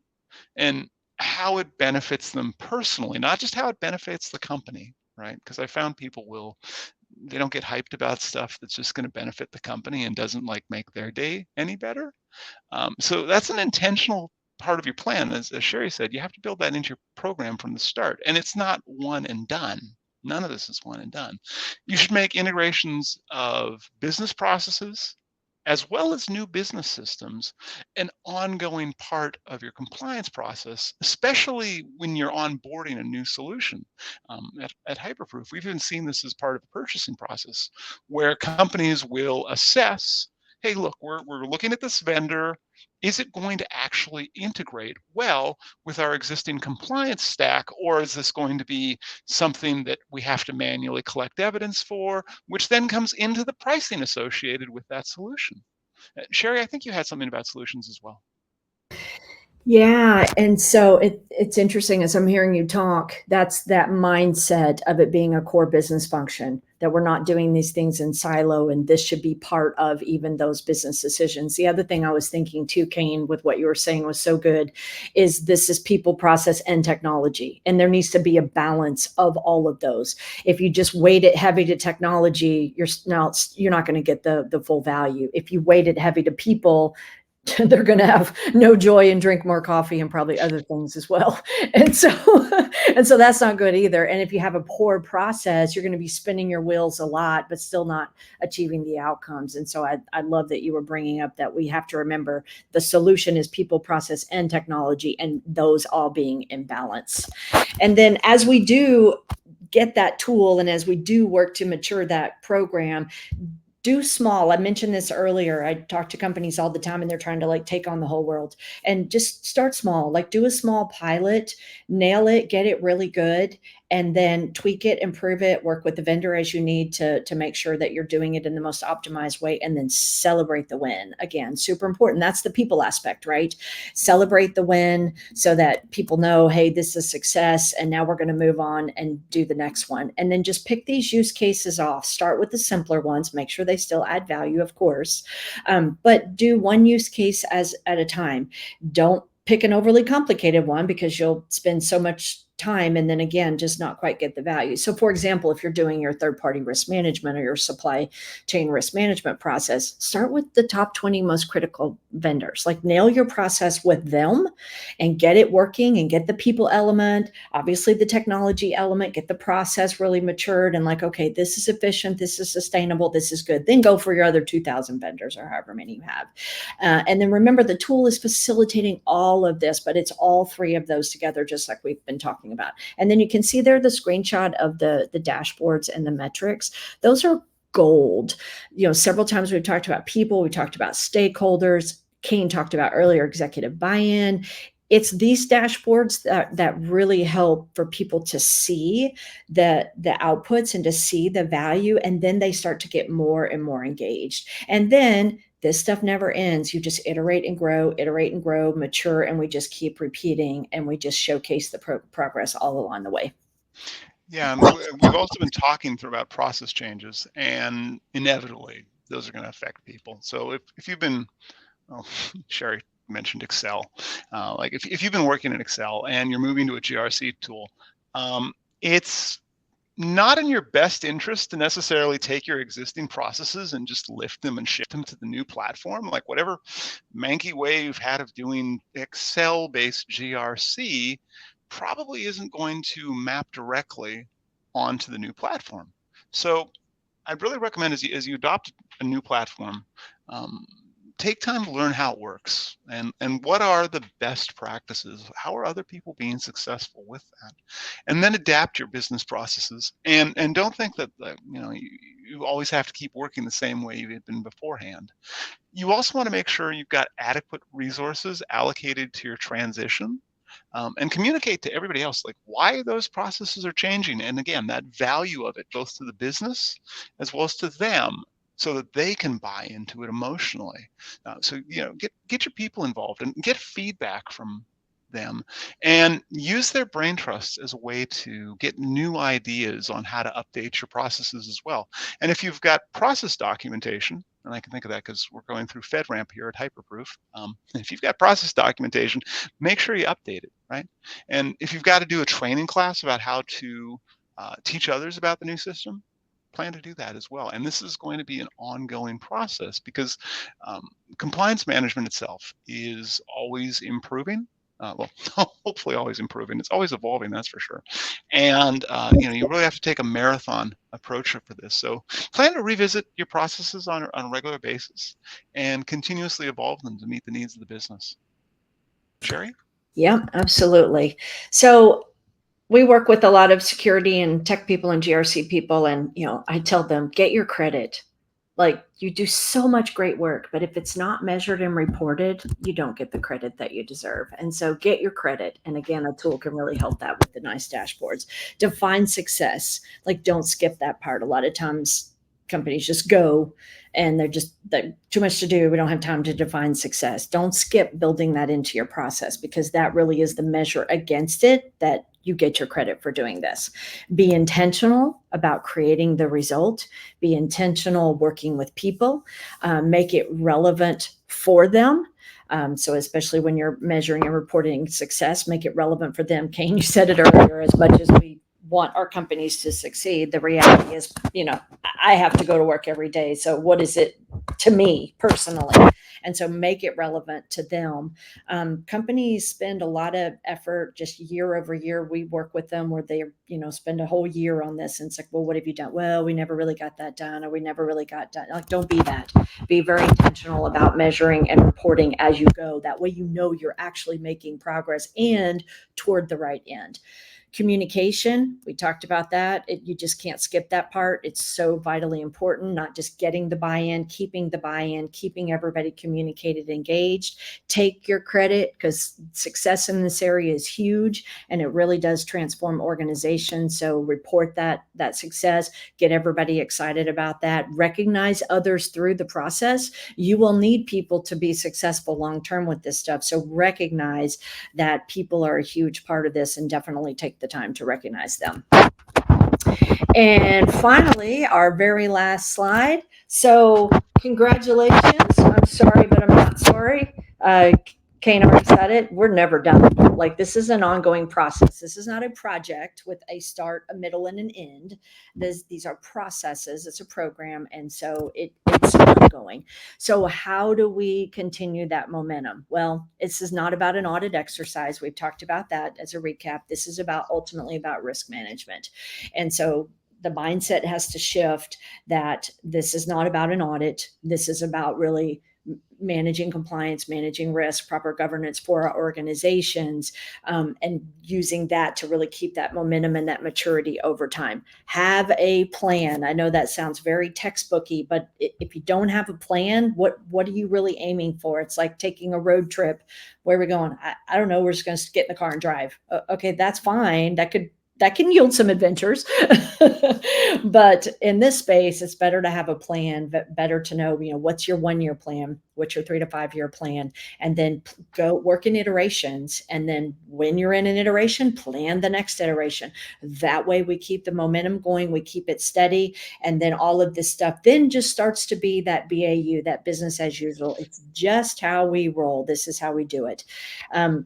and how it benefits them personally, not just how it benefits the company, right? Because I found people they don't get hyped about stuff that's just going to benefit the company and doesn't like make their day any better. So that's an intentional part of your plan. As Sherry said, you have to build that into your program from the start. And it's not one and done. None of this is one and done. You should make integrations of business processes as well as new business systems an ongoing part of your compliance process, especially when you're onboarding a new solution. At Hyperproof, we've even seen this as part of the purchasing process, where companies will assess, hey, look, we're looking at this vendor. Is it going to actually integrate well with our existing compliance stack, or is this going to be something that we have to manually collect evidence for, which then comes into the pricing associated with that solution? Sherry, I think you had something about solutions as well. Yeah, and so it's interesting as I'm hearing you talk, that's that mindset of it being a core business function, that we're not doing these things in silo, and this should be part of even those business decisions. The other thing I was thinking too, Kane, with what you were saying was so good, is this is people, process, and technology, and there needs to be a balance of all of those. If you just weight it heavy to technology, you're not going to get the full value. If you weight it heavy to people, they're going to have no joy and drink more coffee and probably other things as well. And so that's not good either. And if you have a poor process, you're going to be spinning your wheels a lot, but still not achieving the outcomes. And so I love that you were bringing up that we have to remember the solution is people, process, and technology, and those all being in balance. And then as we do get that tool and as we do work to mature that program, do small. I mentioned this earlier. I talk to companies all the time and they're trying to like take on the whole world, and just start small, like do a small pilot, nail it, get it really good, and then tweak it, improve it, work with the vendor as you need to make sure that you're doing it in the most optimized way, and then celebrate the win. Again, super important. That's the people aspect, right? Celebrate the win so that people know, hey, this is a success, and now we're going to move on and do the next one. And then just pick these use cases off. Start with the simpler ones, make sure they still add value, of course, but do one use case at a time. Don't pick an overly complicated one because you'll spend so much time and then again just not quite get the value. So for example, if you're doing your third-party risk management or your supply chain risk management process, start with the top 20 most critical vendors. Like nail your process with them and get it working, and get the people element, obviously the technology element, get the process really matured and like, okay, this is efficient, this is sustainable, this is good. Then go for your other 2,000 vendors or however many you have. And then remember, the tool is facilitating all of this, but it's all three of those together, just like we've been talking about. And then you can see there the screenshot of the dashboards and the metrics. Those are gold. Several times we've talked about people, we talked about stakeholders. Kane talked about earlier executive buy-in. It's these dashboards that really help for people to see the outputs and to see the value, and then they start to get more and more engaged. And then this stuff never ends. You just iterate and grow, mature, and we just keep repeating, and we just showcase the progress all along the way. Yeah, and we've also been talking through about process changes, and inevitably those are going to affect people. So if you've been, Sherry mentioned Excel, like if you've been working in Excel and you're moving to a GRC tool, it's not in your best interest to necessarily take your existing processes and just lift them and shift them to the new platform. Like whatever manky way you've had of doing Excel-based GRC probably isn't going to map directly onto the new platform. So I'd really recommend as you adopt a new platform, take time to learn how it works and what are the best practices. How are other people being successful with that? And then adapt your business processes. And don't think that you always have to keep working the same way you had been beforehand. You also want to make sure you've got adequate resources allocated to your transition. And communicate to everybody else like why those processes are changing. And again, that value of it, both to the business as well as to them, so that they can buy into it emotionally. So get your people involved and get feedback from them, and use their brain trust as a way to get new ideas on how to update your processes as well. And if you've got process documentation, and I can think of that because we're going through FedRAMP here at Hyperproof. If you've got process documentation, make sure you update it, right? And if you've got to do a training class about how to teach others about the new system, plan to do that as well. And this is going to be an ongoing process because compliance management itself is always improving. Well, hopefully always improving. It's always evolving, that's for sure. And you really have to take a marathon approach for this. So plan to revisit your processes on a regular basis and continuously evolve them to meet the needs of the business. Sherry? Yeah, absolutely. So we work with a lot of security and tech people and GRC people, and I tell them, get your credit. Like, you do so much great work, but if it's not measured and reported, you don't get the credit that you deserve. And so get your credit. And again, a tool can really help that with the nice dashboards. Define success. Like, don't skip that part. A lot of times companies just go and they're too much to do. We don't have time to define success. Don't skip building that into your process, because that really is the measure against it that you get your credit for doing this. Be intentional about creating the result. Be intentional working with people. Make it relevant for them. So especially when you're measuring and reporting success, make it relevant for them. Kane, you said it earlier, as much as we want our companies to succeed, the reality is, I have to go to work every day. So what is it to me personally. And so make it relevant to them. Companies spend a lot of effort just year over year. We work with them where they, spend a whole year on this. And it's like, well, what have you done? Well, we never really got that done, or we never really got done. Like, don't be that. Be very intentional about measuring and reporting as you go. That way, you're actually making progress and toward the right end. Communication, we talked about that. You just can't skip that part. It's so vitally important, not just getting the buy-in, keeping everybody communicated, engaged. Take your credit, because success in this area is huge and it really does transform organizations. So report that success, get everybody excited about that, recognize others through the process. You will need people to be successful long-term with this stuff. So recognize that people are a huge part of this, and definitely take the time to recognize them. And finally, our very last slide. So congratulations. I'm sorry, but I'm not sorry. Kane already said it. We're never done. Like, this is an ongoing process. This is not a project with a start, a middle, and an end. These are processes. It's a program. And so it's ongoing. So how do we continue that momentum? Well, this is not about an audit exercise. We've talked about that as a recap. This is ultimately about risk management. And so the mindset has to shift that this is not about an audit. This is about really managing compliance, managing risk, proper governance for our organizations, and using that to really keep that momentum and that maturity over time. Have a plan. I know that sounds very textbooky, but if you don't have a plan, what are you really aiming for? It's like taking a road trip. Where are we going? I don't know. We're just going to get in the car and drive. Okay, that's fine. That can yield some adventures. But in this space, it's better to have a plan, but better to know, what's your 1 year plan, what's your 3 to 5 year plan, and then go work in iterations. And then when you're in an iteration, plan the next iteration. That way we keep the momentum going, we keep it steady. And then all of this stuff then just starts to be that BAU, that business as usual. It's just how we roll. This is how we do it.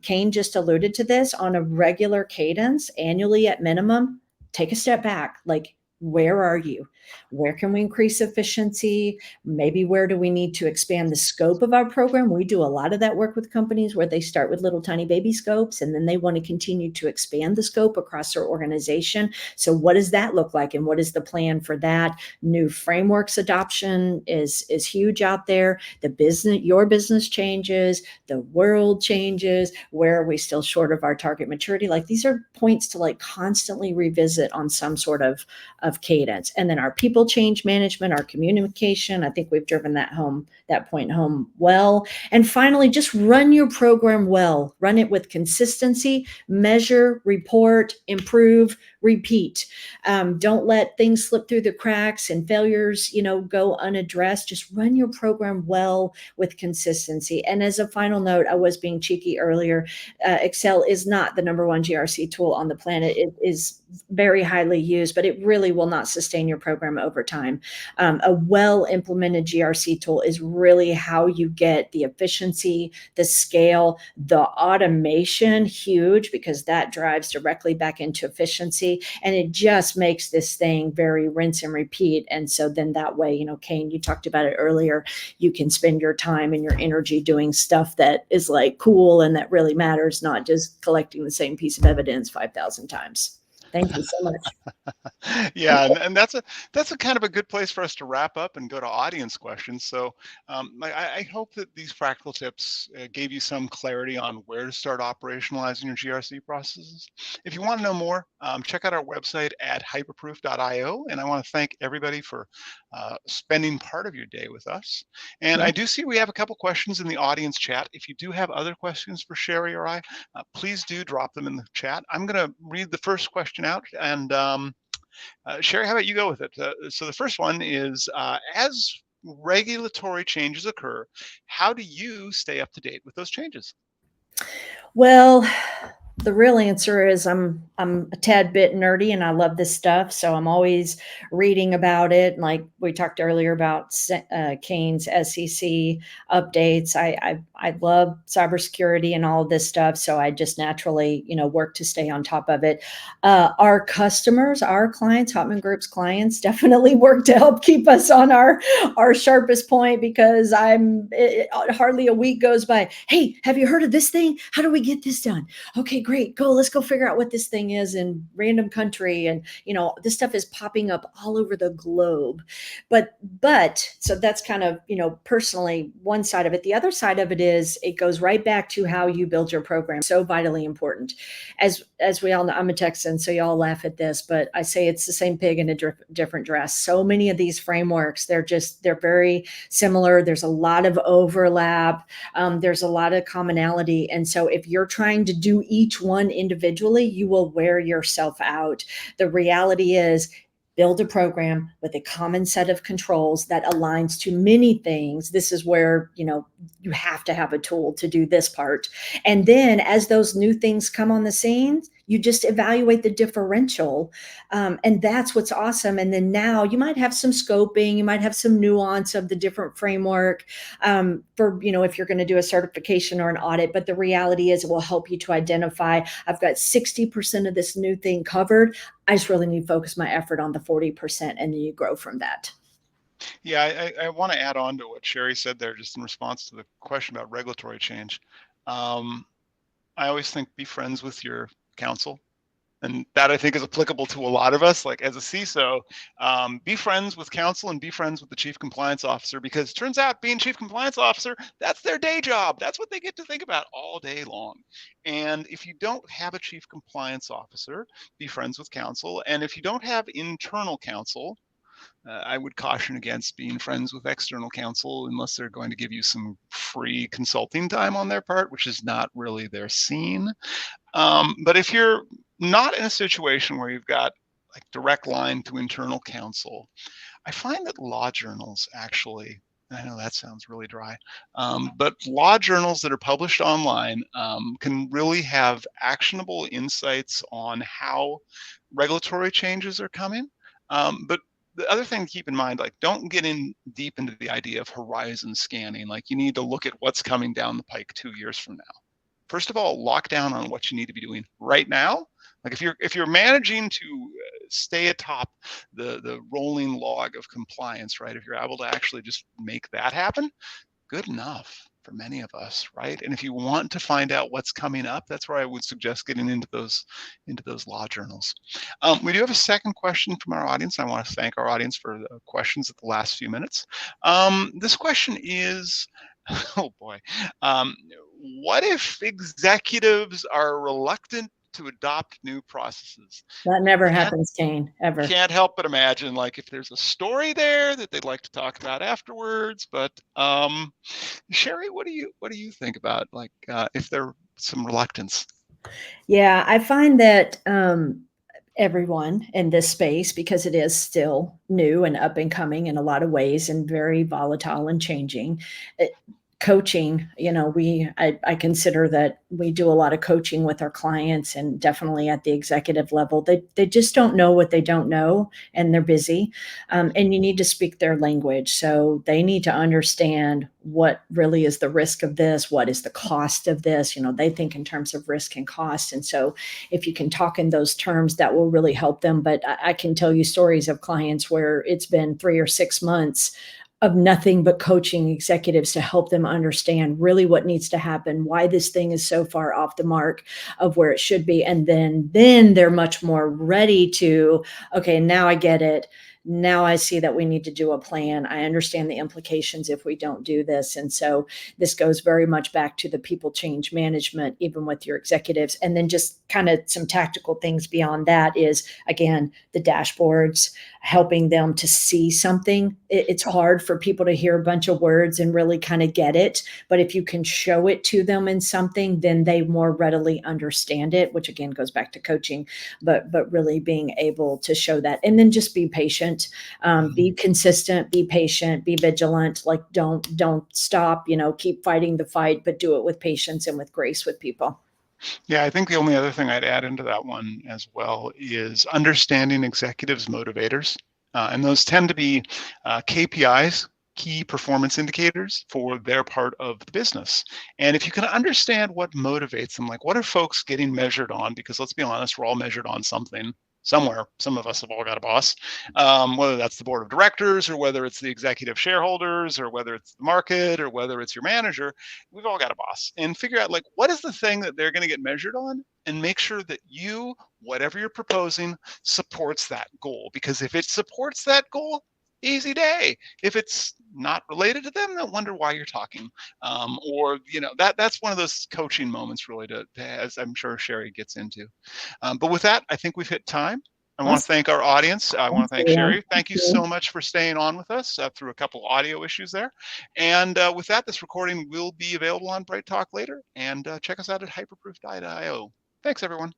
Kane just alluded to this. On a regular cadence, annually at minimum, take a step back. Like, where are you? Where can we increase efficiency? Maybe where do we need to expand the scope of our program? We do a lot of that work with companies where they start with little tiny baby scopes, and then they want to continue to expand the scope across their organization. So what does that look like? And what is the plan for that? New frameworks adoption is huge out there. Your business changes, the world changes. Where are we still short of our target maturity? Like, these are points to like constantly revisit on some sort of cadence. And then our people change management, our communication. I think we've driven that point home well. And finally, just run your program well. Run it with consistency, measure, report, improve, repeat. Don't let things slip through the cracks and failures, go unaddressed. Just run your program well with consistency. And as a final note, I was being cheeky earlier. Excel is not the number one GRC tool on the planet. It is very highly used, but it really will not sustain your program over time. A well-implemented GRC tool is really how you get the efficiency, the scale, the automation, huge, because that drives directly back into efficiency. And it just makes this thing very rinse and repeat. And so then that way, Kane, you talked about it earlier, you can spend your time and your energy doing stuff that is like cool and that really matters, not just collecting the same piece of evidence 5,000 times. Thank you so much. Yeah, and that's a kind of a good place for us to wrap up and go to audience questions. So I hope that these practical tips gave you some clarity on where to start operationalizing your GRC processes. If you want to know more, check out our website at hyperproof.io. And I want to thank everybody for spending part of your day with us. And I do see we have a couple questions in the audience chat. If you do have other questions for Sherry or I, please do drop them in the chat. I'm going to read the first question out, and Sherry, how about you go with it? So the first one is, as regulatory changes occur, how do you stay up to date with those changes? Well, the real answer is I'm a tad bit nerdy and I love this stuff. So I'm always reading about it. Like we talked earlier about Kane's SEC updates. I love cybersecurity and all of this stuff. So I just naturally, work to stay on top of it. Our customers, our clients, Hotman Group's clients definitely work to help keep us on our sharpest point, because hardly a week goes by. Hey, have you heard of this thing? How do we get this done? Okay, great. Let's go figure out what this thing is in random country. And, this stuff is popping up all over the globe. But so that's kind of, personally one side of it. The other side of it is it goes right back to how you build your program. So vitally important. As we all know, I'm a Texan, so y'all laugh at this, but I say it's the same pig in a different dress. So many of these frameworks, they're very similar. There's a lot of overlap. There's a lot of commonality. And so if you're trying to do each one individually, you will wear yourself out. The reality is, build a program with a common set of controls that aligns to many things. This is where, you have to have a tool to do this part. And then as those new things come on the scene, you just evaluate the differential. And that's what's awesome. And then now you might have some scoping, you might have some nuance of the different framework for, if you're going to do a certification or an audit. But the reality is it will help you to identify, I've got 60% of this new thing covered. I just really need to focus my effort on the 40%, and then you grow from that. Yeah, I want to add on to what Sherry said there, just in response to the question about regulatory change. I always think be friends with your counsel. And that I think is applicable to a lot of us. Like as a CISO, be friends with counsel and be friends with the chief compliance officer, because it turns out being chief compliance officer, that's their day job. That's what they get to think about all day long. And if you don't have a chief compliance officer, be friends with counsel. And if you don't have internal counsel, I would caution against being friends with external counsel unless they're going to give you some free consulting time on their part, which is not really their scene. But if you're not in a situation where you've got like direct line to internal counsel, I find that law journals actually, I know that sounds really dry, but law journals that are published online can really have actionable insights on how regulatory changes are coming. But the other thing to keep in mind, like don't get in deep into the idea of horizon scanning. Like you need to look at what's coming down the pike 2 years from now. First of all, lock down on what you need to be doing right now. Like if you're managing to stay atop the rolling log of compliance, right? If you're able to actually just make that happen, good enough for many of us, right? And if you want to find out what's coming up, that's where I would suggest getting into those law journals. We do have a second question from our audience. I want to thank our audience for the questions at the last few minutes. This question is, oh boy, what if executives are reluctant to adopt new processes? That never happens, Kane, ever. Can't help but imagine, like, if there's a story there that they'd like to talk about afterwards. But Sherry, what do you think about, like, if there's some reluctance? Yeah, I find that everyone in this space, because it is still new and up and coming in a lot of ways and very volatile and changing. Coaching, I consider that we do a lot of coaching with our clients, and definitely at the executive level, they just don't know what they don't know, and they're busy. And you need to speak their language. So they need to understand what really is the risk of this, what is the cost of this. They think in terms of risk and cost. And so if you can talk in those terms, that will really help them. But I can tell you stories of clients where it's been 3 or 6 months of nothing but coaching executives to help them understand really what needs to happen, why this thing is so far off the mark of where it should be. And then they're much more ready to, okay, now I get it. Now I see that we need to do a plan. I understand the implications if we don't do this. And so this goes very much back to the people change management, even with your executives. And then just kind of some tactical things beyond that is, again, the dashboards, helping them to see something. It's hard for people to hear a bunch of words and really kind of get it. But if you can show it to them in something, then they more readily understand it, which again goes back to coaching, but really being able to show that. And then just be patient. Be consistent, be patient, be vigilant. Like don't stop, keep fighting the fight, but do it with patience and with grace with people. Yeah, I think the only other thing I'd add into that one as well is understanding executives' motivators. And those tend to be KPIs, key performance indicators for their part of the business. And if you can understand what motivates them, like what are folks getting measured on? Because let's be honest, we're all measured on something somewhere. Some of us have all got a boss, whether that's the board of directors or whether it's the executive shareholders or whether it's the market or whether it's your manager. We've all got a boss, and figure out like what is the thing that they're going to get measured on, and make sure that you, whatever you're proposing, supports that goal. Because if it supports that goal, easy day. If it's not related to them, they'll wonder why you're talking. Or that's one of those coaching moments, really, as I'm sure Sherry gets into. But with that, I think we've hit time. I want to thank our audience. I want to thank Sherry. Thank you so much for staying on with us through a couple audio issues there. And with that, this recording will be available on Bright Talk later. And check us out at hyperproof.io. Thanks, everyone.